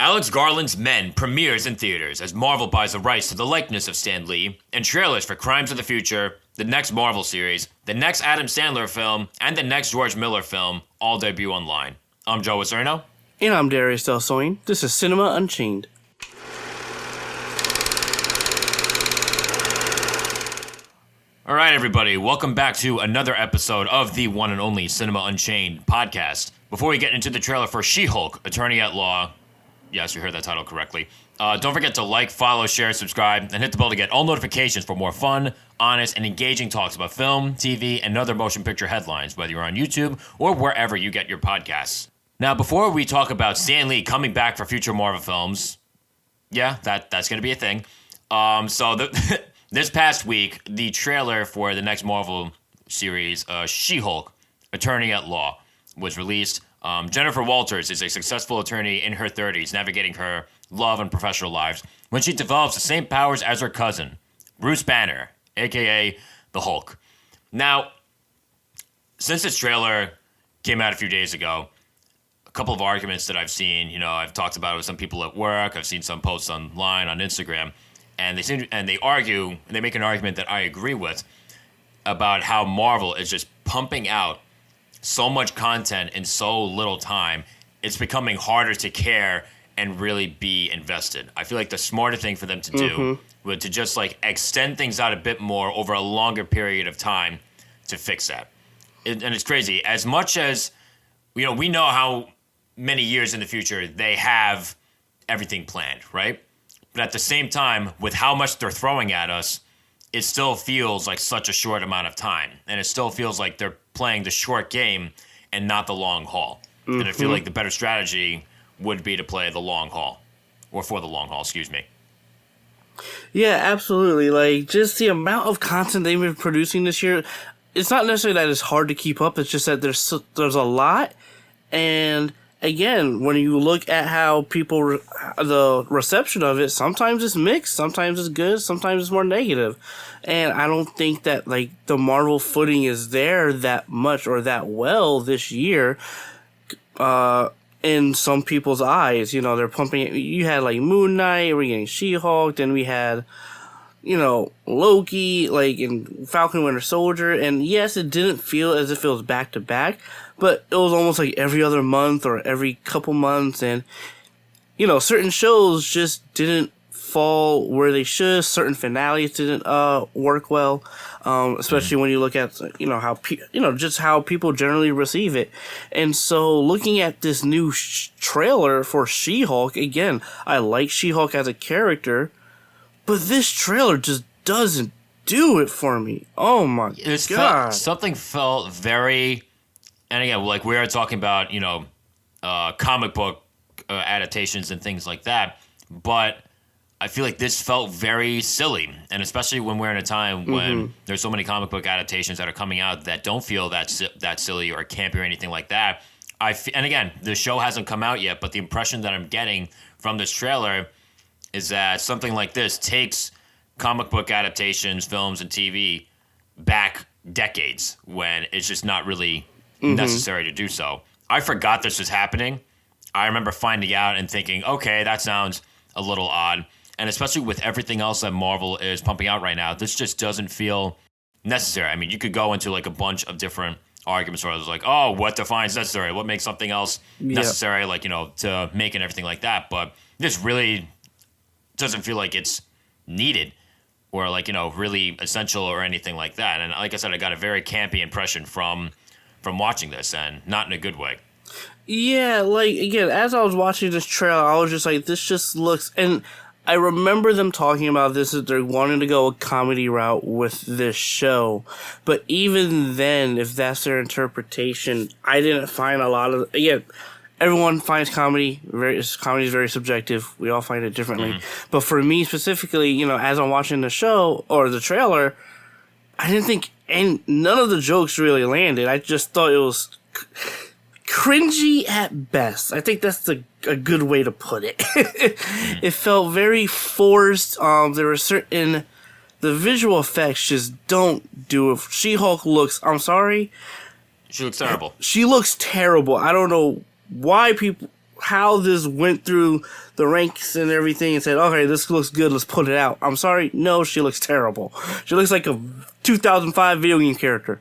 Alex Garland's Men premieres in theaters as Marvel buys the rights to the likeness of Stan Lee, and trailers for Crimes of the Future, the next Marvel series, the next Adam Sandler film, and the next George Miller film all debut online. I'm Joe Acierno. And I'm Darius Delsoin. This is Cinema Unchained. All right, everybody, welcome back to another episode of the one and only Cinema Unchained podcast. Before we get into the trailer for She-Hulk, Attorney at Law, yes, you heard that title correctly, don't forget to like, follow, share, subscribe, and hit the bell to get all notifications for more fun, honest, and engaging talks about film, TV, and other motion picture headlines, whether you're on YouTube or wherever you get your podcasts. Now, before we talk about Stan Lee coming back for future Marvel films, yeah, that's going to be a thing. This past week, the trailer for the next Marvel series, She-Hulk, Attorney at Law, was released. Jennifer Walters is a successful attorney in her 30s, navigating her love and professional lives when she develops the same powers as her cousin, Bruce Banner, a.k.a. the Hulk. Now, since this trailer came out a few days ago, a couple of arguments that I've seen, I've talked about it with some people at work, I've seen some posts online on Instagram, and they argue, and they make an argument that I agree with, about how Marvel is just pumping out so much content in so little time. It's becoming harder to care and really be invested. I feel like the smarter thing for them to do would to just extend things out a bit more over a longer period of time to fix that. And it's crazy. As much as, we know how many years in the future they have everything planned, right? But at the same time, with how much they're throwing at us, it still feels like such a short amount of time. And it still feels like they're playing the short game and not the long haul. And I feel like the better strategy would be to play the long haul. Or for the long haul, excuse me. Yeah, absolutely. Just the amount of content they've been producing this year, it's not necessarily that it's hard to keep up. It's just that there's a lot. And again, when you look at how the reception of it, sometimes it's mixed, sometimes it's good, sometimes it's more negative. And I don't think that the Marvel footing is there that much or that well this year, in some people's eyes. They're pumping. You had Moon Knight, we're getting She-Hulk, then we had, Loki, in Falcon Winter Soldier, and yes, it didn't feel as if it was back to back, but it was almost every other month or every couple months, and certain shows just didn't fall where they should. Certain finales didn't work well, especially when you look at how just how people generally receive it. And so, looking at this new trailer for She-Hulk, again, I like She-Hulk as a character, but this trailer just doesn't do it for me. Oh my god! Something felt very, and again, we are talking about comic book adaptations and things like that, but I feel like this felt very silly, and especially when we're in a time when there's so many comic book adaptations that are coming out that don't feel that silly or campy or anything like that. And again, the show hasn't come out yet, but the impression that I'm getting from this trailer is that something like this takes comic book adaptations, films, and TV back decades when it's just not really necessary to do so. I forgot this was happening. I remember finding out and thinking, okay, that sounds a little odd. And especially with everything else that Marvel is pumping out right now, this just doesn't feel necessary. I mean, you could go into a bunch of different arguments where it's what defines necessary? What makes something else necessary, to make and everything like that. But this really doesn't feel like it's needed or really essential or anything like that. And like I said, I got a very campy impression from watching this, and not in a good way. Yeah, again, as I was watching this trailer, I was just this just looks, and I remember them talking about this, that they're wanting to go a comedy route with this show. But even then, if that's their interpretation, I didn't find a lot of, again, everyone finds comedy is very subjective. We all find it differently. But for me specifically, as I'm watching the show or the trailer, I didn't think none of the jokes really landed. I just thought it was cringy at best. I think that's a good way to put it. It felt very forced. There were the visual effects just don't do it. She-Hulk looks, I'm sorry. She looks terrible. She looks terrible. I don't know why people how this went through the ranks and everything and said, okay, this looks good, let's put it out. I'm sorry, no, she looks terrible. She looks like a 2005 video game character.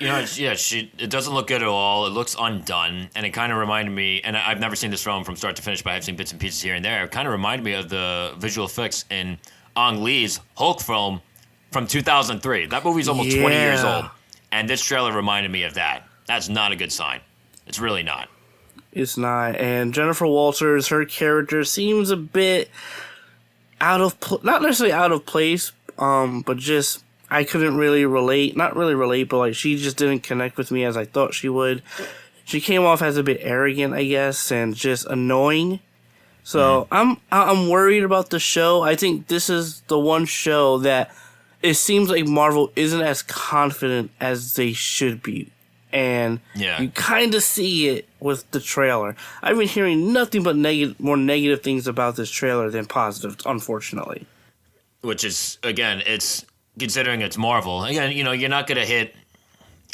It doesn't look good at all. It looks undone, and it kind of reminded me, and I've never seen this film from start to finish, but I've seen bits and pieces here and there. It kind of reminded me of the visual effects in Ang Lee's Hulk film from 2003. That movie's almost 20 years old, and this trailer reminded me of that. That's not a good sign. It's really not. It's not. And Jennifer Walters, her character seems a bit not necessarily out of place, but just I couldn't really relate. Not really relate, but like she just didn't connect with me as I thought she would. She came off as a bit arrogant, I guess, and just annoying. So I'm worried about the show. I think this is the one show that it seems like Marvel isn't as confident as they should be. And you kind of see it with the trailer. I've been hearing nothing but more negative things about this trailer than positive, unfortunately. Which is, again, it's considering it's Marvel. Again, you're not going to hit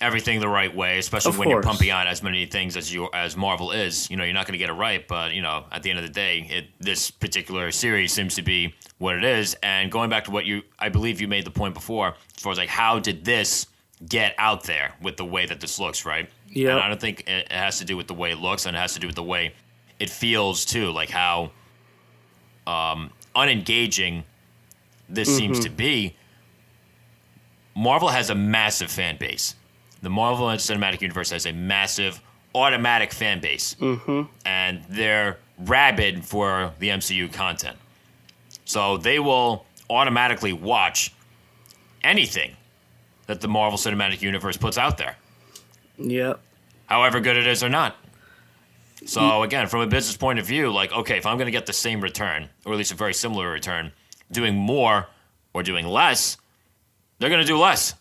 everything the right way, especially when you're pumping out as many things as Marvel is. You're not going to get it right, but, at the end of the day, this particular series seems to be what it is. And going back to I believe you made the point before, as far as like, how did this get out there with the way that this looks, right? Yeah. And I don't think it has to do with the way it looks, and it has to do with the way it feels too, like how unengaging this seems to be. Marvel has a massive fan base. The Marvel Cinematic Universe has a massive automatic fan base, and they're rabid for the MCU content. So they will automatically watch anything that the Marvel Cinematic Universe puts out there. Yep. However good it is or not. So again, from a business point of view, like, okay, if I'm going to get the same return, or at least a very similar return, doing more or doing less, they're going to do less.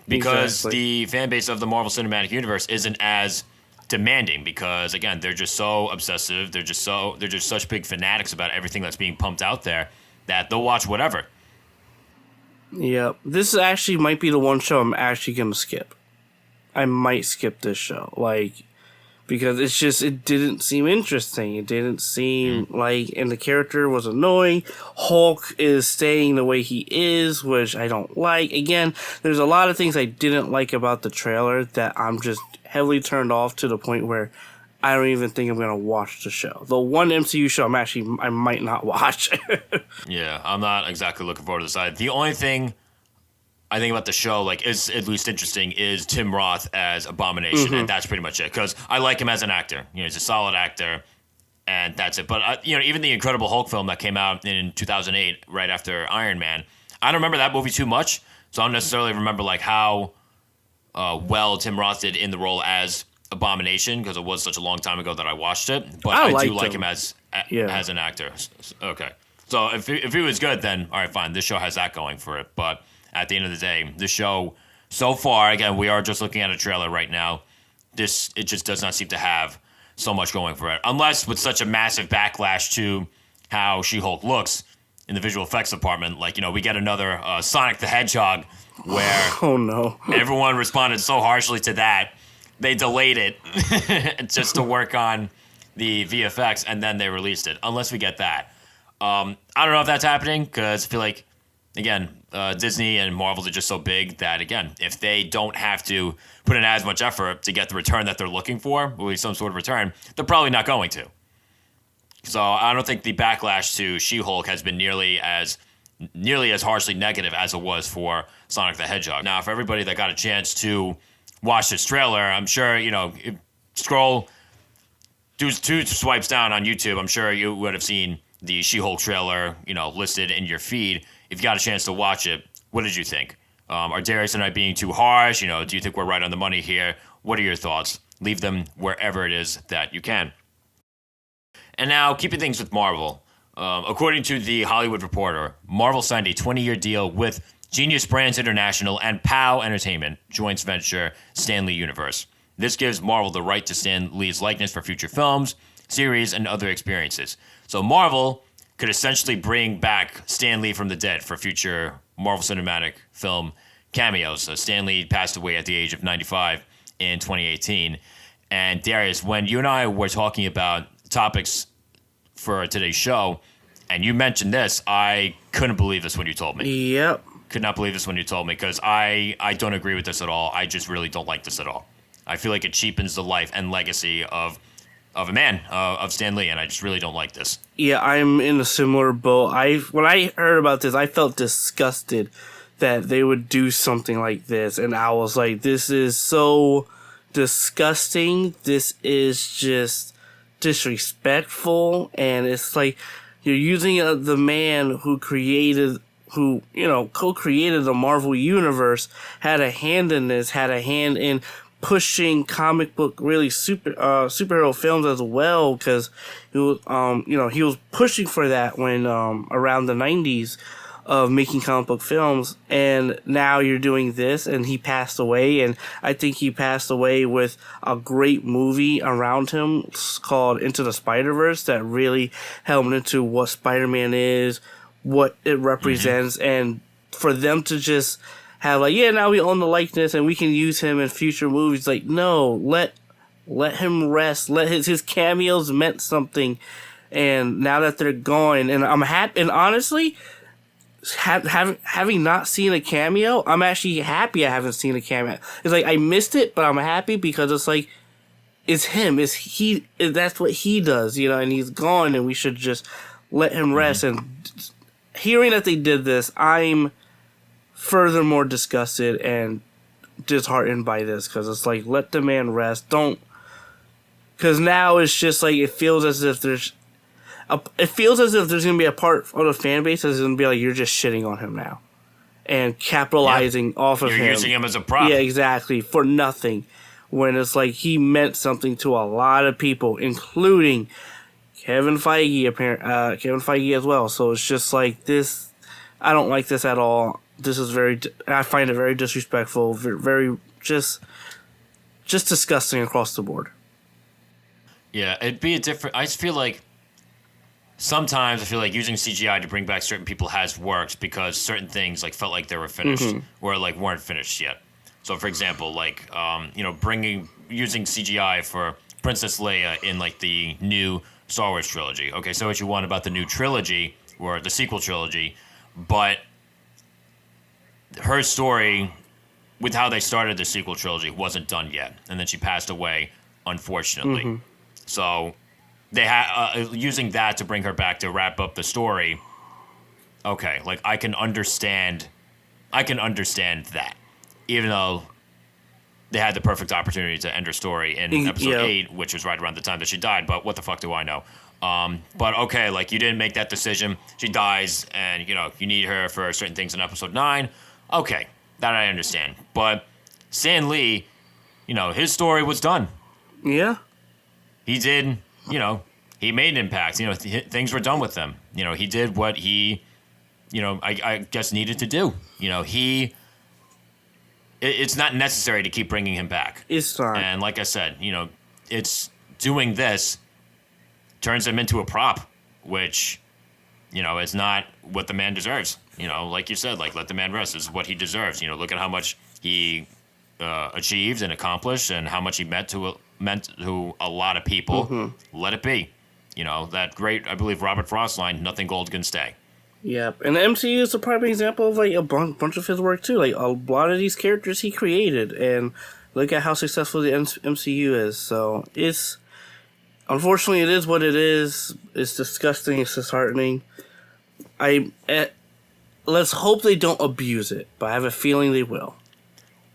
Because the fan base of the Marvel Cinematic Universe isn't as demanding, because again, they're just so obsessive, they're just such big fanatics about everything that's being pumped out there that they'll watch whatever. Yeah, this actually might be the one show I'm actually going to skip. I might skip this show, because it didn't seem interesting. It didn't seem and the character was annoying. Hulk is staying the way he is, which I don't like. Again, there's a lot of things I didn't like about the trailer that I'm just heavily turned off to the point where I don't even think I'm going to watch the show. The one MCU show I might not watch. Yeah, I'm not exactly looking forward to this side. The only thing I think about the show, is at least interesting, is Tim Roth as Abomination, and that's pretty much it. Because I like him as an actor. He's a solid actor, and that's it. But, even the Incredible Hulk film that came out in 2008, right after Iron Man, I don't remember that movie too much, so I don't necessarily remember, how well Tim Roth did in the role as Abomination, because it was such a long time ago that I watched it. But I do like him as an actor. Okay. So if he was good, then, all right, fine. This show has that going for it. But at the end of the day, the show, so far, again, we are just looking at a trailer right now. It just does not seem to have so much going for it. Unless with such a massive backlash to how She-Hulk looks in the visual effects department, we get another Sonic the Hedgehog where oh no, everyone responded so harshly to that. They delayed it just to work on the VFX, and then they released it. Unless we get that. I don't know if that's happening, because I feel like, again, Disney and Marvel are just so big that, again, if they don't have to put in as much effort to get the return that they're looking for, or at least some sort of return, they're probably not going to. So I don't think the backlash to She-Hulk has been nearly as harshly negative as it was for Sonic the Hedgehog. Now, for everybody that got a chance to watch this trailer, I'm sure, do 2 swipes down on YouTube, I'm sure you would have seen the She-Hulk trailer, listed in your feed. If you got a chance to watch it, what did you think? Are Darius and I being too harsh? Do you think we're right on the money here? What are your thoughts? Leave them wherever it is that you can. And now, keeping things with Marvel. According to The Hollywood Reporter, Marvel signed a 20-year deal with Genius Brands International and POW Entertainment joint venture Stan Lee Universe. This gives Marvel the right to Stan Lee's likeness for future films, series, and other experiences. So Marvel could essentially bring back Stan Lee from the dead for future Marvel Cinematic film cameos. Stan Lee passed away at the age of 95 in 2018. And Darius, when you and I were talking about topics for today's show, and you mentioned this, I couldn't believe this when you told me. Yep. Could not believe this when you told me, because I don't agree with this at all. I just really don't like this at all. I feel like it cheapens the life and legacy of a man, of Stan Lee, and I just really don't like this. Yeah, I'm in a similar boat. When I heard about this, I felt disgusted that they would do something like this, and I was like, this is so disgusting. This is just disrespectful, and it's like you're using the man who co-created the Marvel Universe, had a hand in this, had a hand in pushing comic book superhero films as well, because he was he was pushing for that when around the 90s of making comic book films, and now you're doing this, and he passed away, and I think he passed away with a great movie around him called Into the Spider-Verse that really helped into what Spider-Man is, what it represents, and for them to just have like, yeah, now we own the likeness and we can use him in future movies. Like, no, let him rest. Let his cameos meant something, and now that they're gone, and I'm happy. And honestly, having not seen a cameo, I'm actually happy I haven't seen a cameo. It's like I missed it, but I'm happy because it's like it's him. That's what he does, and he's gone, and we should just let him rest. And hearing that they did this, I'm furthermore disgusted and disheartened by this, because it's like, let the man rest. Don't, because now it's just like it feels as if there's gonna be a part of the fan base that's gonna be like, you're just shitting on him now and capitalizing off of him. You're using him as a prop. Yeah, exactly, for nothing. When it's like he meant something to a lot of people, including Kevin Feige as well. So it's just like this. I don't like this at all. This is I find it very disrespectful, very just disgusting across the board. Yeah, it'd be I just feel like sometimes using CGI to bring back certain people has worked because certain things felt like they were finished or weren't finished yet. So for example, using CGI for Princess Leia in the new Star Wars trilogy. Okay, so what you want about the new trilogy or the sequel trilogy, but her story with how they started the sequel trilogy wasn't done yet, and then she passed away, unfortunately. So they had using that to bring her back to wrap up the story. Okay, I can understand that, even though they had the perfect opportunity to end her story in episode 8, which was right around the time that she died. But what the fuck do I know? But okay, you didn't make that decision. She dies, and you need her for certain things in episode 9. Okay, that I understand. But Stan Lee, his story was done. Yeah. He did, he made an impact. Things were done with him. He did what he, I guess needed to do. It's not necessary to keep bringing him back. It's not. And like I said, it's doing this turns him into a prop, which, is not what the man deserves. Like you said, let the man rest is what he deserves. Look at how much he achieved and accomplished and how much he meant to a lot of people. Let it be. That great, I believe, Robert Frost line, nothing gold can stay. Yep, and the MCU is a prime example of a bunch of his work too. A lot of these characters he created, and look at how successful the MCU is. So unfortunately, it is what it is. It's disgusting. It's disheartening. Let's hope they don't abuse it, but I have a feeling they will.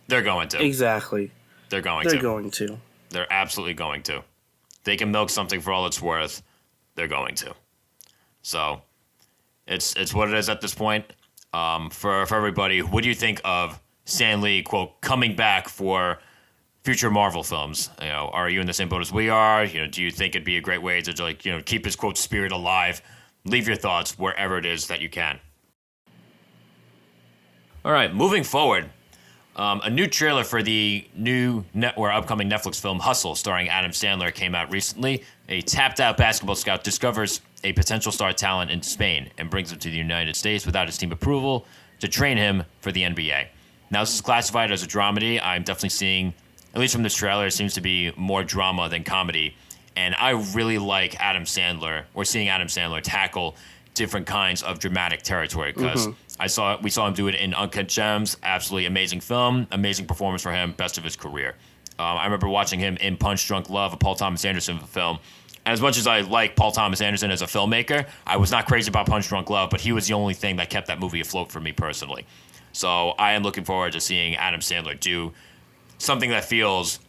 They're going to. Exactly. They're going to. They're absolutely going to. They can milk something for all it's worth. They're going to. So, it's what it is at this point. For everybody, what do you think of Stan Lee, quote, coming back for future Marvel films? Are you in the same boat as we are? Do you think it'd be a great way to keep his, quote, spirit alive? Leave your thoughts wherever it is that you can. All right, moving forward, a new trailer for the new upcoming Netflix film Hustle, starring Adam Sandler, came out recently. A tapped-out basketball scout discovers a potential star talent in Spain and brings him to the United States without his team approval to train him for the NBA. Now, this is classified as a dramedy. I'm definitely seeing at least from this trailer, seems to be more drama than comedy. And I really like Adam Sandler, or seeing Adam Sandler tackle different kinds of dramatic territory, because we saw him do it in Uncut Gems. Absolutely amazing film, amazing performance for him, best of his career. I remember watching him in Punch Drunk Love, a Paul Thomas Anderson film. And as much as I like Paul Thomas Anderson as a filmmaker, I was not crazy about Punch Drunk Love, but he was the only thing that kept that movie afloat for me personally. So I am looking forward to seeing Adam Sandler do something that feels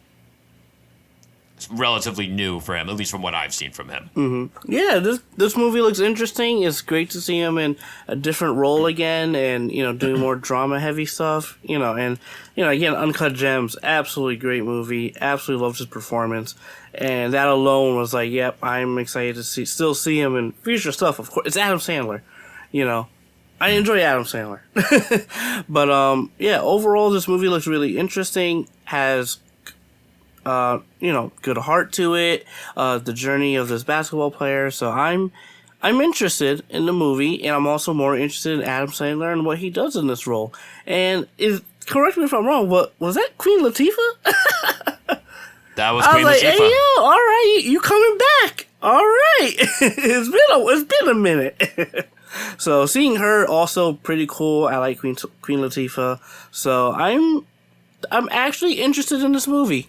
relatively new for him, at least from what I've seen from him. Yeah, this movie looks interesting. It's great to see him in a different role again, and doing more drama heavy stuff. And again, Uncut Gems, absolutely great movie. Absolutely loved his performance, and that alone was like, yep, I'm excited to still see him in future stuff. Of course, it's Adam Sandler. I enjoy Adam Sandler. But yeah, overall, this movie looks really interesting. Has good heart to it, the journey of this basketball player. So I'm interested in the movie, and I'm also more interested in Adam Sandler and what he does in this role. And correct me if I'm wrong, but was that Queen Latifah? That was Queen Latifah. Hey, yo, all right, you coming back? All right, it's been a minute. So seeing her also pretty cool. I like Queen Latifah. So I'm actually interested in this movie.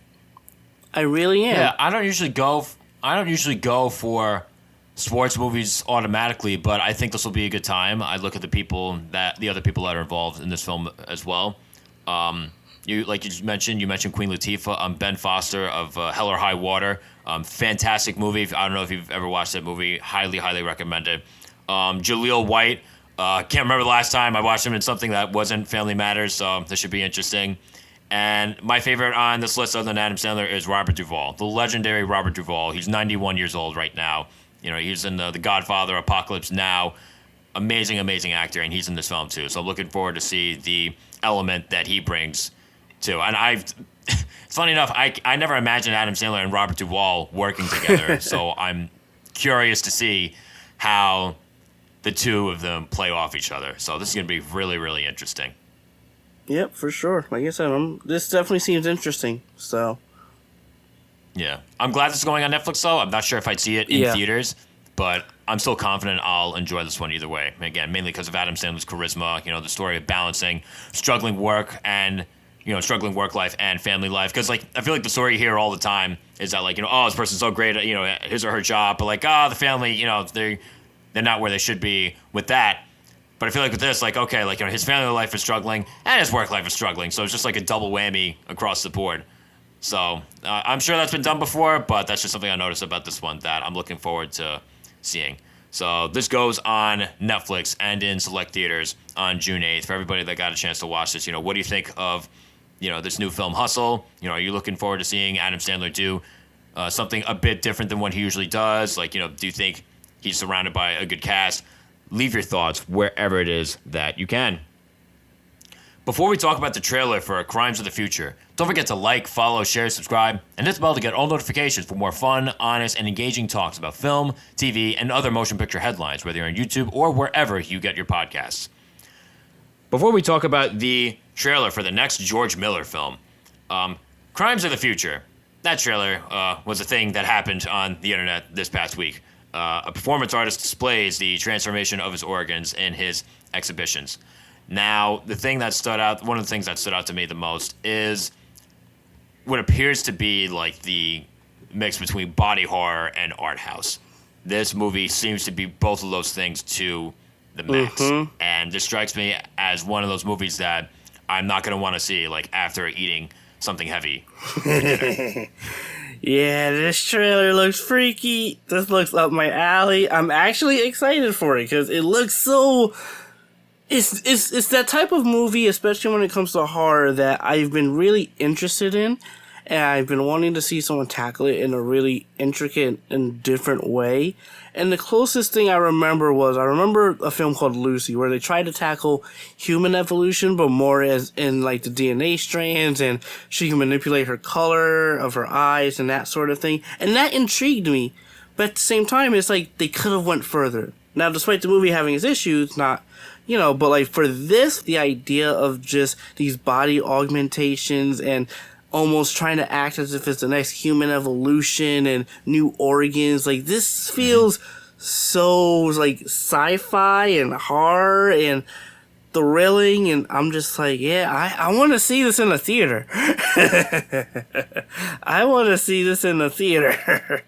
I really am. Yeah, I don't usually go for sports movies automatically, but I think this will be a good time. I look at the other people that are involved in this film as well. You mentioned Queen Latifah, Ben Foster of Hell or High Water. Fantastic movie. I don't know if you've ever watched that movie. Highly, highly recommended. Jaleel White. Can't remember the last time I watched him in something that wasn't Family Matters, so this should be interesting. And my favorite on this list, other than Adam Sandler, is Robert Duvall, the legendary Robert Duvall. He's 91 years old right now. He's in The Godfather, Apocalypse Now. Amazing, amazing actor, and he's in this film too. So I'm looking forward to see the element that he brings to. And funny enough, I never imagined Adam Sandler and Robert Duvall working together. So I'm curious to see how the two of them play off each other. So this is going to be really, really interesting. Yep, for sure. Like I said, this definitely seems interesting. So, yeah, I'm glad this is going on Netflix. Though I'm not sure if I'd see it in theaters, but I'm still confident I'll enjoy this one either way. Again, mainly because of Adam Sandler's charisma. The story of balancing struggling work life and family life. Because I feel like the story you hear all the time is that this person's so great at his or her job, but the family, they're not where they should be with that. But I feel like with this, his family life is struggling and his work life is struggling. So it's just like a double whammy across the board. So I'm sure that's been done before, but that's just something I noticed about this one that I'm looking forward to seeing. So this goes on Netflix and in select theaters on June 8th. For everybody that got a chance to watch this, what do you think of, this new film Hustle? Are you looking forward to seeing Adam Sandler do something a bit different than what he usually does? Do you think he's surrounded by a good cast? Leave your thoughts wherever it is that you can. Before we talk about the trailer for Crimes of the Future, don't forget to like, follow, share, subscribe, and hit the bell to get all notifications for more fun, honest, and engaging talks about film, TV, and other motion picture headlines, whether you're on YouTube or wherever you get your podcasts. Before we talk about the trailer for the next George Miller film, Crimes of the Future, that trailer was a thing that happened on the internet this past week. A performance artist displays the transformation of his organs in his exhibitions. Now, one of the things that stood out to me the most is what appears to be the mix between body horror and art house. This movie seems to be both of those things to the max. And this strikes me as one of those movies that I'm not going to want to see after eating something heavy for dinner. Yeah, this trailer looks freaky. This looks up my alley. I'm actually excited for it because it looks so... It's that type of movie, especially when it comes to horror, that I've been really interested in. And I've been wanting to see someone tackle it in a really intricate and different way. And the closest thing I remember a film called Lucy, where they tried to tackle human evolution, but more as in the DNA strands, and she can manipulate her color of her eyes and that sort of thing. And that intrigued me. But at the same time, it's they could have went further. Now, despite the movie having its issues, not, but for this, the idea of just these body augmentations and almost trying to act as if it's the next human evolution and new organs. Like, this feels so, like, sci-fi and horror and thrilling, and I'm just like, yeah, I want to see this in the theater. I want to see this in the theater.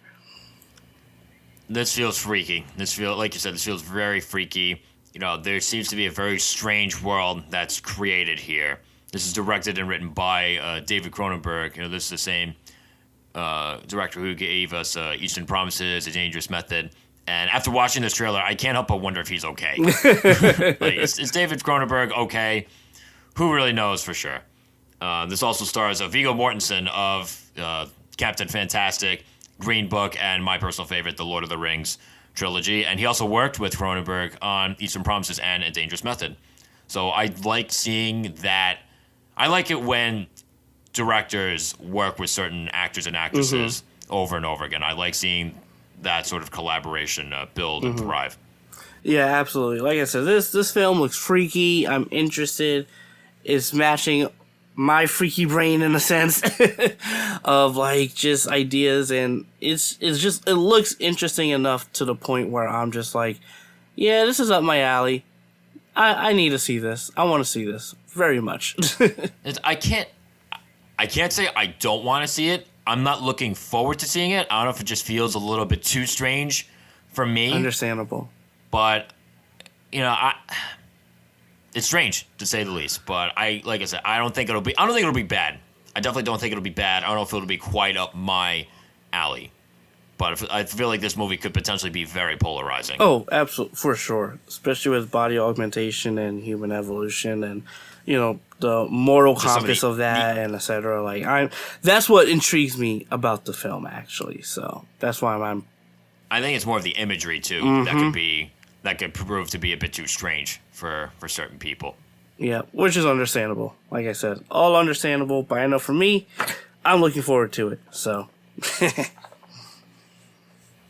This feels freaky. Like you said, this feels very freaky. You know, there seems to be a very strange world that's created here. This is directed and written by David Cronenberg. You know, this is the same director who gave us Eastern Promises, A Dangerous Method. And after watching this trailer, I can't help but wonder if he's okay. Like, is David Cronenberg okay? Who really knows for sure? This also stars Viggo Mortensen of Captain Fantastic, Green Book, and my personal favorite, the Lord of the Rings trilogy. And he also worked with Cronenberg on Eastern Promises and A Dangerous Method. So I like seeing that. I like it when directors work with certain actors and actresses over and over again. I like seeing that sort of collaboration build and thrive. Yeah, absolutely. Like I said, this film looks freaky. I'm interested. It's matching my freaky brain in a sense of like just ideas, and it looks interesting enough to the point where I'm just like, yeah, this is up my alley. I need to see this. I want to see this very much. I can't say I don't want to see it. I'm not looking forward to seeing it. I don't know if it just feels a little bit too strange for me. Understandable. But, you know, it's strange to say the least. But like I said, I don't think it'll be bad. I definitely don't think it'll be bad. I don't know if it'll be quite up my alley. But I feel like this movie could potentially be very polarizing. Oh, absolutely, for sure. Especially with body augmentation and human evolution, and you know the moral compass of that, and etc. Like that's what intrigues me about the film, actually. So that's why I'm. I think it's more of the imagery too that could prove to be a bit too strange for certain people. Yeah, which is understandable. Like I said, all understandable. But I know for me, I'm looking forward to it. So.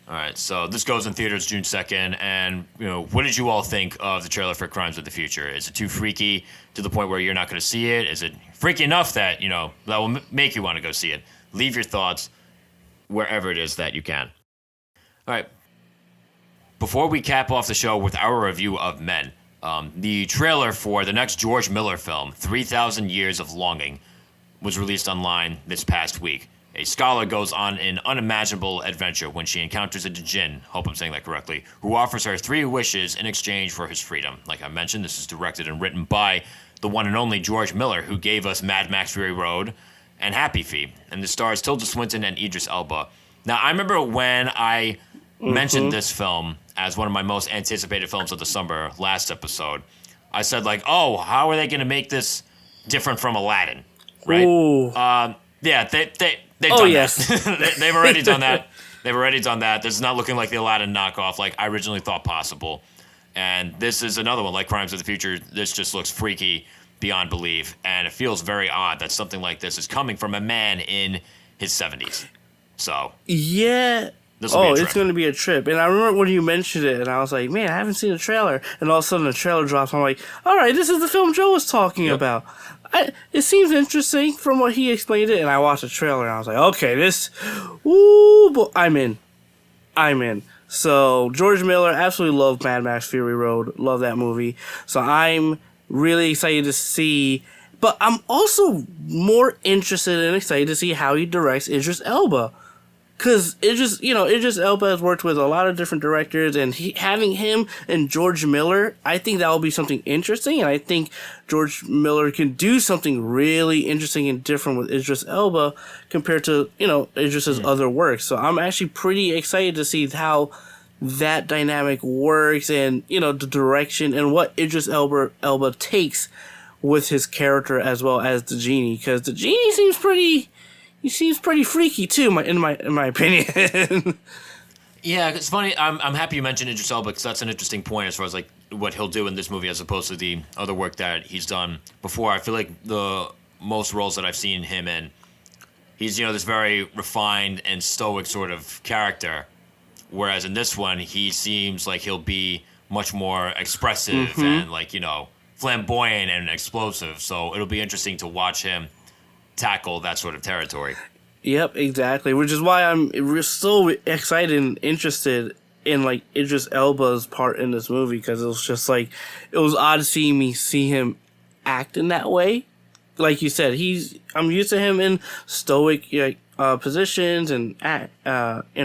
All right, so this goes in theaters June 2nd, and you know, what did you all think of the trailer for Crimes of the Future? Is it too freaky to the point where you're not going to see it? Is it freaky enough that, you know, that will make you want to go see it? Leave your thoughts wherever it is that you can. All right, before we cap off the show with our review of Men, the trailer for the next George Miller film, 3,000 Years of Longing, was released online this past week. A scholar goes on an unimaginable adventure when she encounters a djinn, hope I'm saying that correctly, who offers her 3 wishes in exchange for his freedom. Like I mentioned, this is directed and written by the one and only George Miller, who gave us Mad Max Fury Road and Happy Feet. And the stars Tilda Swinton and Idris Elba. Now, I remember when I mentioned this film as one of my most anticipated films of the summer last episode, I said, like, oh, how are they going to make this different from Aladdin? Right? Ooh. Yeah, they've oh, done yes. that. They've already done that. They've already done that. This is not looking like the Aladdin knockoff like I originally thought possible. And this is another one, like Crimes of the Future. This just looks freaky beyond belief. And it feels very odd that something like this is coming from a man in his 70s. So. Yeah. It's going to be a trip. And I remember when you mentioned it, and I was like, man, I haven't seen the trailer. And all of a sudden the trailer drops. I'm like, all right, this is the film Joe was talking about. It seems interesting from what he explained it, and I watched the trailer, and I was like, okay, I'm in. So, George Miller, absolutely love Mad Max Fury Road, love that movie. So, I'm really excited to see, but I'm also more interested and excited to see how he directs Idris Elba. Because Idris Elba has worked with a lot of different directors, and having him and George Miller, I think that will be something interesting, and I think George Miller can do something really interesting and different with Idris Elba compared to, Idris's other works. So I'm actually pretty excited to see how that dynamic works and, the direction and what Idris Elba takes with his character as well as the genie, because the genie seems pretty... He seems pretty freaky too, in my opinion. Yeah, it's funny. I'm happy you mentioned Idris Elba because that's an interesting point as far as like what he'll do in this movie as opposed to the other work that he's done before. I feel like the most roles that I've seen him in, he's this very refined and stoic sort of character, whereas in this one he seems like he'll be much more expressive and flamboyant and explosive. So it'll be interesting to watch him tackle that sort of territory. Yep, exactly. Which is why we're so excited and interested in like Idris Elba's part in this movie, because it was just like it was odd to see him act in that way. Like you said, I'm used to him in stoic positions and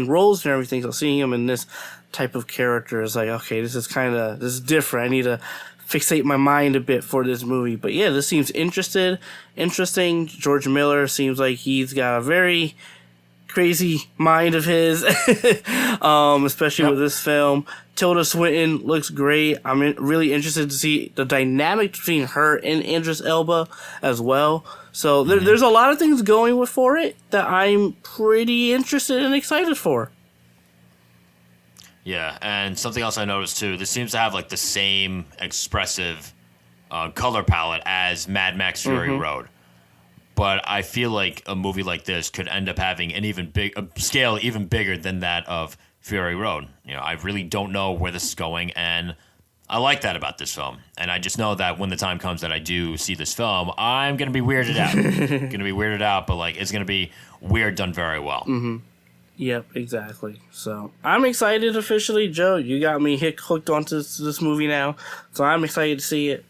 roles and everything. So seeing him in this type of character is like, okay, this is different. I need to fixate my mind a bit for this movie. But yeah, this seems interesting. George Miller seems like he's got a very crazy mind of his, especially with this film. Tilda Swinton looks great. I'm really interested to see the dynamic between her and Idris Elba as well. So there's a lot of things going for it that I'm pretty interested and excited for. Yeah, and something else I noticed too, this seems to have like the same expressive color palette as Mad Max Fury Road. But I feel like a movie like this could end up having a scale even bigger than that of Fury Road. You know, I really don't know where this is going, and I like that about this film. And I just know that when the time comes that I do see this film, I'm going to be weirded out. But like, it's going to be weird done very well. Mm-hmm. Yep, exactly. So I'm excited officially. Joe, you got me hooked onto this movie now, so I'm excited to see it.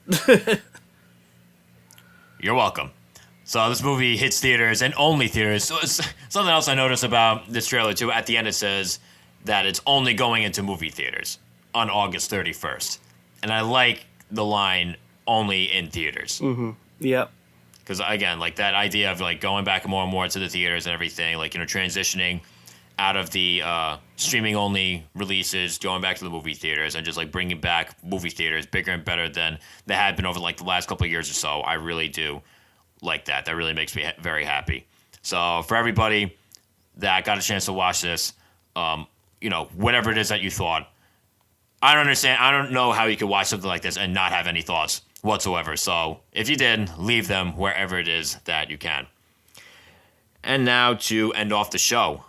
You're welcome. So this movie hits theaters and only theaters. So it's something else I noticed about this trailer too. At the end it says that it's only going into movie theaters on August 31st. And I like the line, only in theaters. Mm-hmm. Yep. Because again, like that idea of like going back more and more to the theaters and everything, like, you know, transitioning out of the streaming only releases, going back to the movie theaters, and just like bringing back movie theaters bigger and better than they had been over like the last couple of years or so. I really do like that. That really makes me very happy. So for everybody that got a chance to watch this, you know, whatever it is that you thought, I don't understand. I don't know how you could watch something like this and not have any thoughts whatsoever. So if you did, leave them wherever it is that you can. And now to end off the show,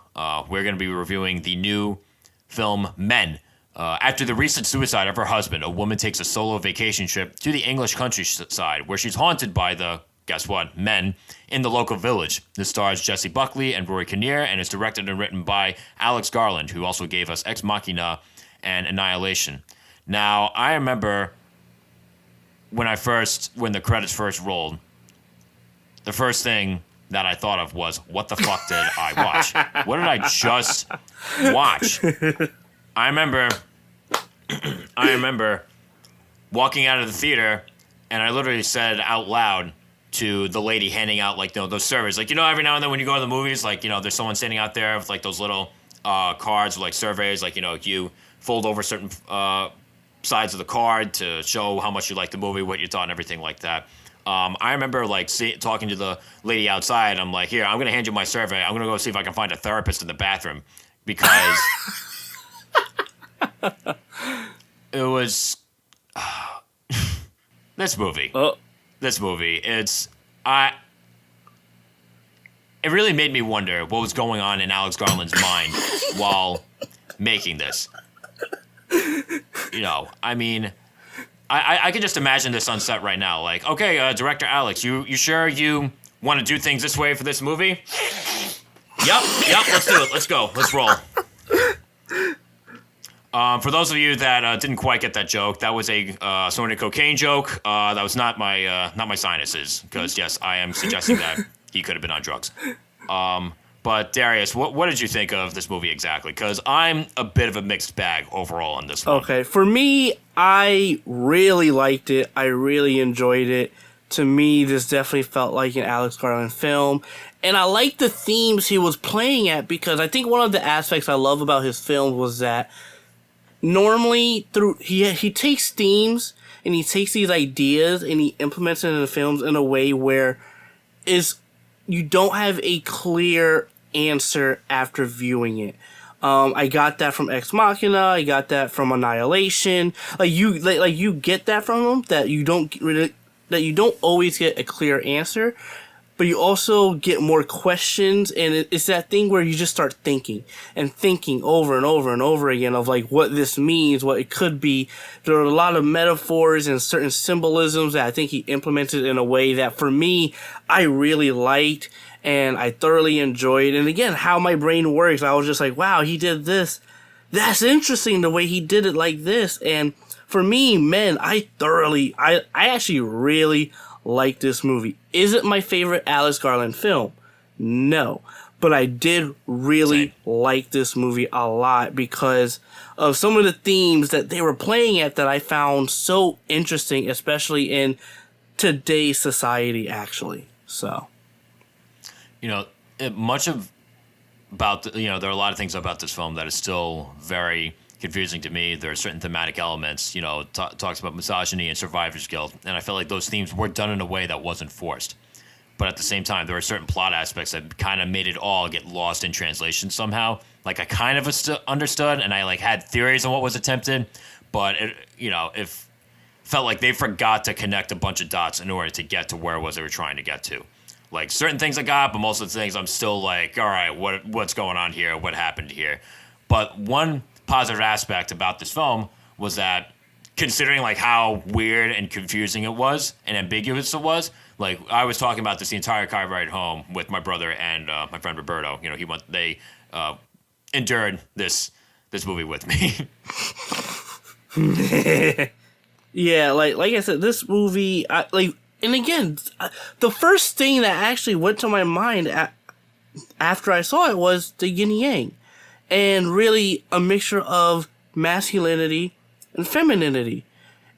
we're going to be reviewing the new film Men. After the recent suicide of her husband, a woman takes a solo vacation trip to the English countryside where she's haunted by the, guess what, men in the local village. This stars Jesse Buckley and Rory Kinnear and is directed and written by Alex Garland, who also gave us Ex Machina and Annihilation. Now, I remember when the credits first rolled, the first thing that I thought of was, what the fuck did I watch? What did I just watch? I remember walking out of the theater, and I literally said out loud to the lady handing out, like, you know, those surveys. Like, you know, every now and then when you go to the movies, like, you know, there's someone standing out there with, like, those little cards with, like, surveys. Like, you know, you fold over certain sides of the card to show how much you like the movie, what you thought, and everything like that. I remember, like, talking to the lady outside. I'm like, here, I'm going to hand you my survey. I'm going to go see if I can find a therapist in the bathroom. Because it was... This movie. It really made me wonder what was going on in Alex Garland's mind while making this. You know, I mean... I can just imagine this on set right now. Like, okay, director Alex, you sure you want to do things this way for this movie? Yep, let's do it. Let's go. Let's roll. For those of you that didn't quite get that joke, that was a snorting cocaine joke. That was not my sinuses, because yes, I am suggesting that he could have been on drugs. But Darius, what did you think of this movie exactly? Because I'm a bit of a mixed bag overall on this one. Okay, for me, I really liked it. I really enjoyed it. To me, this definitely felt like an Alex Garland film. And I liked the themes he was playing at, because I think one of the aspects I love about his films was that normally he takes themes and he takes these ideas and he implements it in the films in a way where you don't have a clear answer after viewing it. I got that from Ex Machina. I got that from Annihilation. You get that from them, that you don't always get a clear answer. but you also get more questions, and it's that thing where you just start thinking and thinking over and over and over again of like what this means, what it could be. There are a lot of metaphors and certain symbolisms that I think he implemented in a way that for me, I really liked and I thoroughly enjoyed. And again, how my brain works, I was just like, wow, he did this. That's interesting the way he did it like this. And for me, man, I actually really like this movie. Is it my favorite Alex Garland film? No. But I did really like this movie a lot because of some of the themes that they were playing at that I found so interesting, especially in today's society, actually. So, there are a lot of things about this film that is still very confusing to me. There are certain thematic elements, talks about misogyny and survivor's guilt, and I feel like those themes were done in a way that wasn't forced. But at the same time, there are certain plot aspects that kind of made it all get lost in translation somehow. Like I kind of understood, and I like had theories on what was attempted, but it felt like they forgot to connect a bunch of dots in order to get to where it was they were trying to get to. Like certain things I got, but most of the things I'm still like, all right, what's going on here? What happened here? But one positive aspect about this film was that, considering like how weird and confusing it was and ambiguous it was, like I was talking about this the entire car ride home with my brother and my friend Roberto. They endured this movie with me. Yeah, like I said, this movie, and again, the first thing that actually went to my mind after I saw it was the yin and yang. And really a mixture of masculinity and femininity.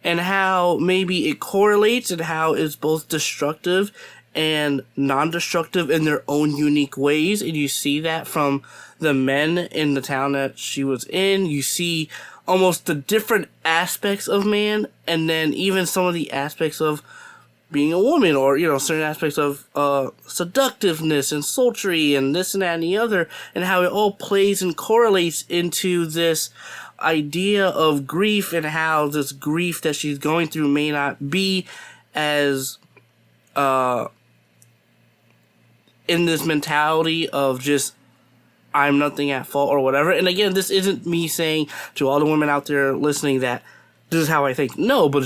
And how maybe it correlates and how it's both destructive and non-destructive in their own unique ways. And you see that from the men in the town that she was in. You see almost the different aspects of man, and then even some of the aspects of being a woman, or certain aspects of seductiveness and sultry and this and that and the other, and how it all plays and correlates into this idea of grief, and how this grief that she's going through may not be as in this mentality of just I'm nothing at fault or whatever. And again, this isn't me saying to all the women out there listening that this is how I think. No, but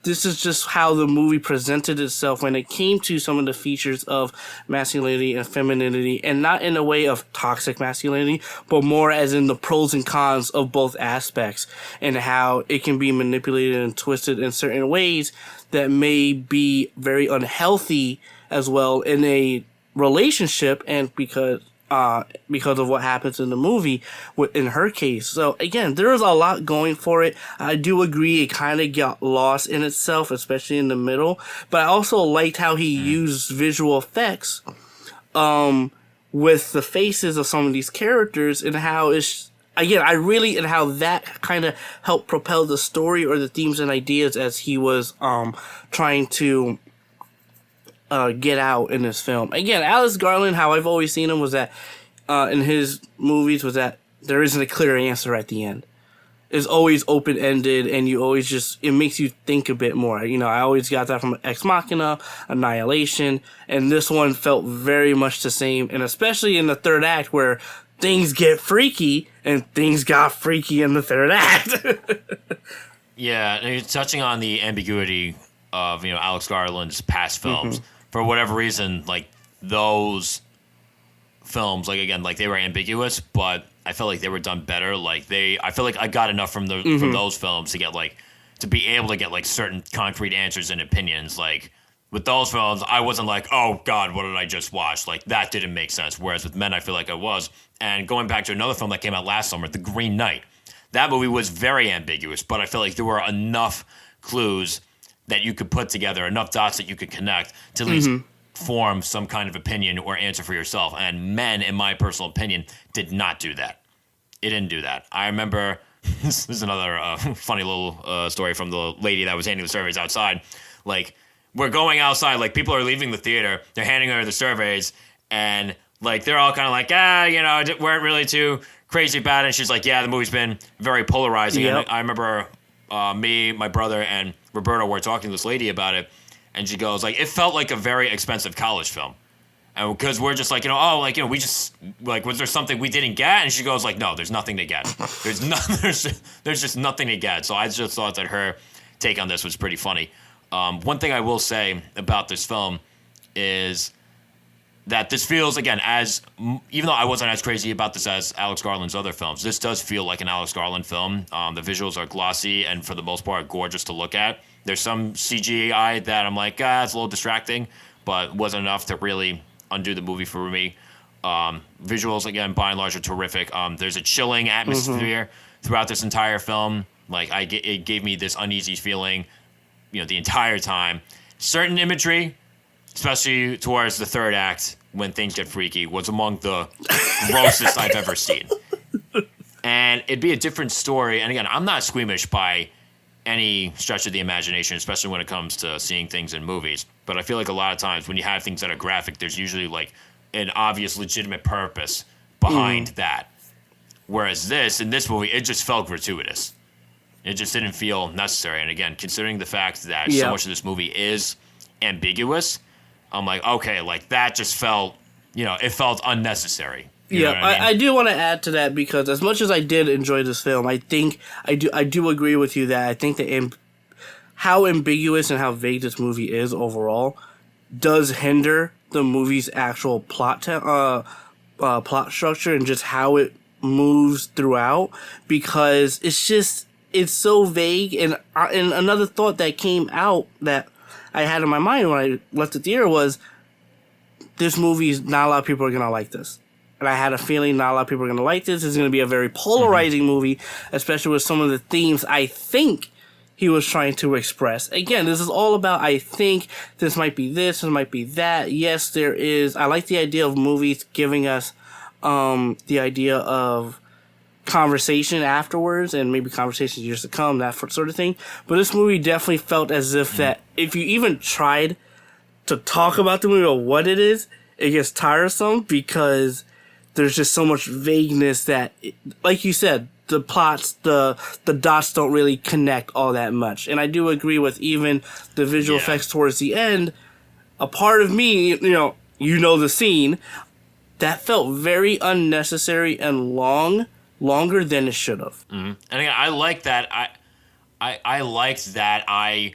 this is just how the movie presented itself when it came to some of the features of masculinity and femininity, and not in a way of toxic masculinity, but more as in the pros and cons of both aspects, and how it can be manipulated and twisted in certain ways that may be very unhealthy as well in a relationship, and because of what happens in the movie in her case. So again, there is a lot going for it. I do agree it kind of got lost in itself, especially in the middle, but I also liked how he used visual effects with the faces of some of these characters, and how it's and how that kind of helped propel the story or the themes and ideas as he was trying to get out in this film. Again, Alex Garland, how I've always seen him was that in his movies was that there isn't a clear answer at the end. It's always open-ended, and you always it makes you think a bit more. I always got that from Ex Machina, Annihilation, and this one felt very much the same, and especially in the third act where things get freaky, and things got freaky in the third act. Yeah, and you're touching on the ambiguity of, Alex Garland's past films. Mm-hmm. For whatever reason, like, those films, like, again, like, they were ambiguous, but I felt like they were done better. Like, I feel like I got enough from from those films to get, like, to be able to get, like, certain concrete answers and opinions. Like, with those films, I wasn't like, oh, God, what did I just watch? Like, that didn't make sense. Whereas with Men, I feel like I was. And going back to another film that came out last summer, The Green Knight, that movie was very ambiguous, but I feel like there were enough clues that you could put together, enough dots that you could connect to at least form some kind of opinion or answer for yourself. And Men, in my personal opinion, did not do that. It didn't do that. I remember, this is another funny little story from the lady that was handing the surveys outside. Like, we're going outside, like, people are leaving the theater, they're handing her the surveys, and, like, they're all kind of like, weren't really too crazy about it. And she's like, yeah, the movie's been very polarizing. Yep. And I remember me, my brother, and Roberto were talking to this lady about it, and she goes, like, it felt like a very expensive college film. And because we're just like, oh, like, we just, like, was there something we didn't get? And she goes like, no, there's nothing to get. There's just nothing to get. So I just thought that her take on this was pretty funny. One thing I will say about this film is that this feels, again, even though I wasn't as crazy about this as Alex Garland's other films, this does feel like an Alex Garland film. The visuals are glossy and for the most part gorgeous to look at. There's some CGI that I'm like, it's a little distracting, but wasn't enough to really undo the movie for me. Visuals, again, by and large, are terrific. There's a chilling atmosphere throughout this entire film. Like, it gave me this uneasy feeling, the entire time. Certain imagery, especially towards the third act, when things get freaky, was among the grossest I've ever seen. And it'd be a different story. And again, I'm not squeamish by any stretch of the imagination, especially when it comes to seeing things in movies. But I feel like a lot of times when you have things that are graphic, there's usually like an obvious, legitimate purpose behind that. Whereas in this movie, it just felt gratuitous. It just didn't feel necessary. And again, considering the fact that so much of this movie is ambiguous, I'm like, okay, like that just felt, it felt unnecessary. You know what I mean? I do want to add to that because as much as I did enjoy this film, I think I do agree with you that I think that how ambiguous and how vague this movie is overall does hinder the movie's actual plot structure and just how it moves throughout, because it's so vague. And another thought that came out that I had in my mind when I left the theater was, this movie's not a lot of people are gonna like this. And I had a feeling not a lot of people are going to like this. It's going to be a very polarizing movie, especially with some of the themes I think he was trying to express. Again, this is all about, I think this might be this might be that. Yes, there is. I like the idea of movies giving us the idea of conversation afterwards and maybe conversations years to come, that sort of thing. But this movie definitely felt as if that if you even tried to talk about the movie or what it is, it gets tiresome because there's just so much vagueness that, like you said, the plots, the dots don't really connect all that much. And I do agree with even the visual effects towards the end. A part of me, the scene, that felt very unnecessary and longer than it should have. Mm-hmm. And again, I like that. I liked that I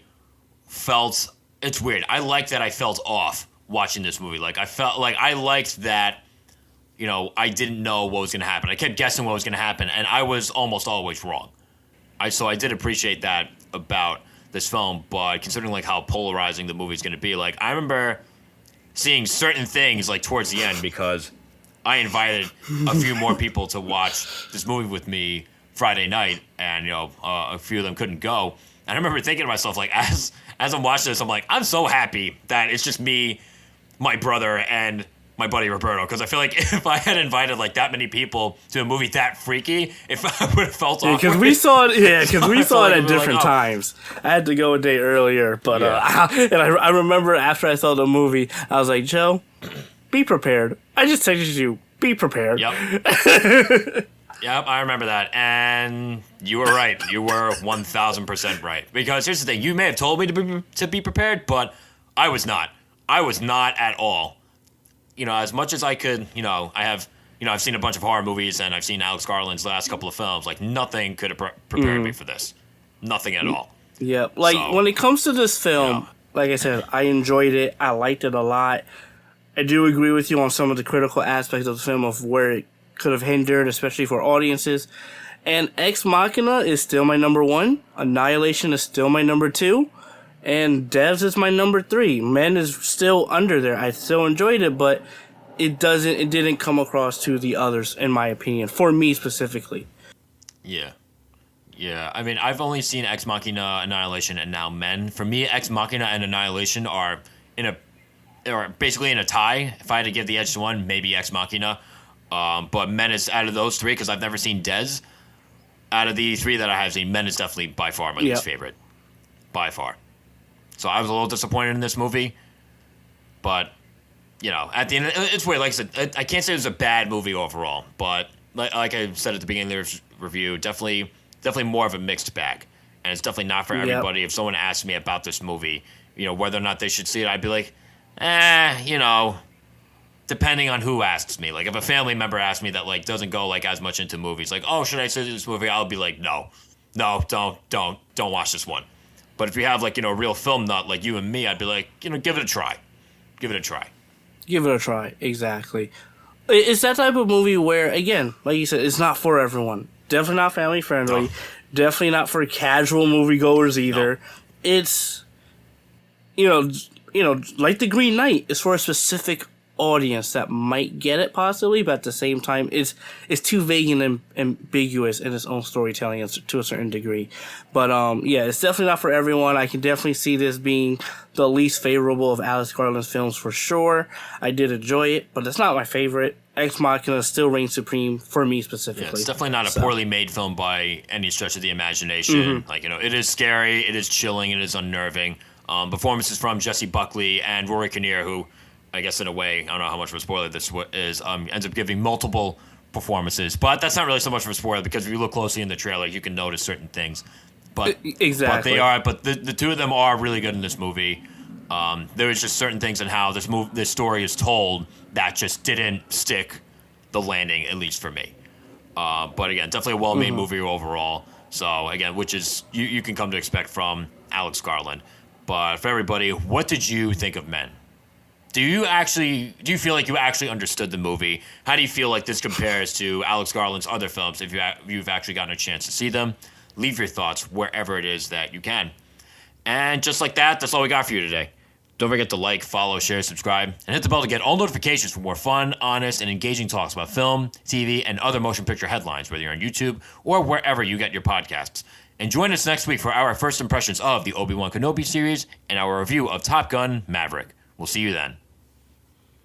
felt, it's weird. I liked that I felt off watching this movie. Like, I felt like I liked that, I didn't know what was going to happen. I kept guessing what was going to happen, and I was almost always wrong. So I did appreciate that about this film, but considering, like, how polarizing the movie's going to be, like, I remember seeing certain things, like, towards the end, because I invited a few more people to watch this movie with me Friday night, and, a few of them couldn't go. And I remember thinking to myself, like, as I'm watching this, I'm like, I'm so happy that it's just me, my brother, and my buddy Roberto, because I feel like if I had invited like that many people to a movie that freaky, if I would have felt awkward. Because we saw it, at different times. I had to go a day earlier, but and I remember after I saw the movie, I was like, Joe, be prepared. I just texted you, be prepared. Yep. Yep, I remember that, and you were right. You were 1,000% right. Because here's the thing: you may have told me to be prepared, but I was not. I was not at all. As much as I could, I've seen a bunch of horror movies and I've seen Alex Garland's last couple of films. Like, nothing could have prepared me for this. Nothing at all. Yeah, when it comes to this film, like I said, I enjoyed it. I liked it a lot. I do agree with you on some of the critical aspects of the film of where it could have hindered, especially for audiences. And Ex Machina is still my number 1. Annihilation is still my number 2. And Devs is my number 3. Men is still under there. I still enjoyed it, but it didn't come across to the others, in my opinion. For me specifically. Yeah. I mean, I've only seen Ex Machina, Annihilation, and now Men. For me, Ex Machina and Annihilation are basically in a tie. If I had to give the edge to one, maybe Ex Machina. But Men is out of those 3, because I've never seen Des. Out of the 3 that I have seen, Men is definitely by far my least favorite. By far. So I was a little disappointed in this movie, but, at the end, it's weird. Like I said, I can't say it was a bad movie overall, but like I said at the beginning of the review, definitely more of a mixed bag, and it's definitely not for everybody. If someone asked me about this movie, whether or not they should see it, I'd be like, depending on who asks me. Like, if a family member asks me that, like, doesn't go, like, as much into movies, like, oh, should I see this movie? I'll be like, no, don't watch this one. But if you have, like, a real film nut like you and me, I'd be like, give it a try. Give it a try. Give it a try, exactly. It's that type of movie where, again, like you said, it's not for everyone. Definitely not family friendly. No. Definitely not for casual moviegoers either. No. It's, like The Green Knight, it's for a specific audience that might get it possibly, but at the same time, it's too vague and ambiguous in its own storytelling to a certain degree. But it's definitely not for everyone. I can definitely see this being the least favorable of Alex Garland's films for sure. I did enjoy it, but it's not my favorite. Ex Machina still reigns supreme for me specifically. Yeah, it's definitely not a poorly made film by any stretch of the imagination. Mm-hmm. Like, it is scary, it is chilling, it is unnerving. Performances from Jesse Buckley and Rory Kinnear, who, I guess in a way, I don't know how much of a spoiler this is, ends up giving multiple performances. But that's not really so much of a spoiler, because if you look closely in the trailer, you can notice certain things. But exactly. But the two of them are really good in this movie. There is just certain things in how this story is told that just didn't stick the landing, at least for me. But again, definitely a well-made movie overall. So again, which is you can come to expect from Alex Garland. But for everybody, what did you think of Men? Do you feel like you actually understood the movie? How do you feel like this compares to Alex Garland's other films if you've actually gotten a chance to see them? Leave your thoughts wherever it is that you can. And just like that, that's all we got for you today. Don't forget to like, follow, share, subscribe, and hit the bell to get all notifications for more fun, honest, and engaging talks about film, TV, and other motion picture headlines, whether you're on YouTube or wherever you get your podcasts. And join us next week for our first impressions of the Obi-Wan Kenobi series and our review of Top Gun: Maverick. We'll see you then.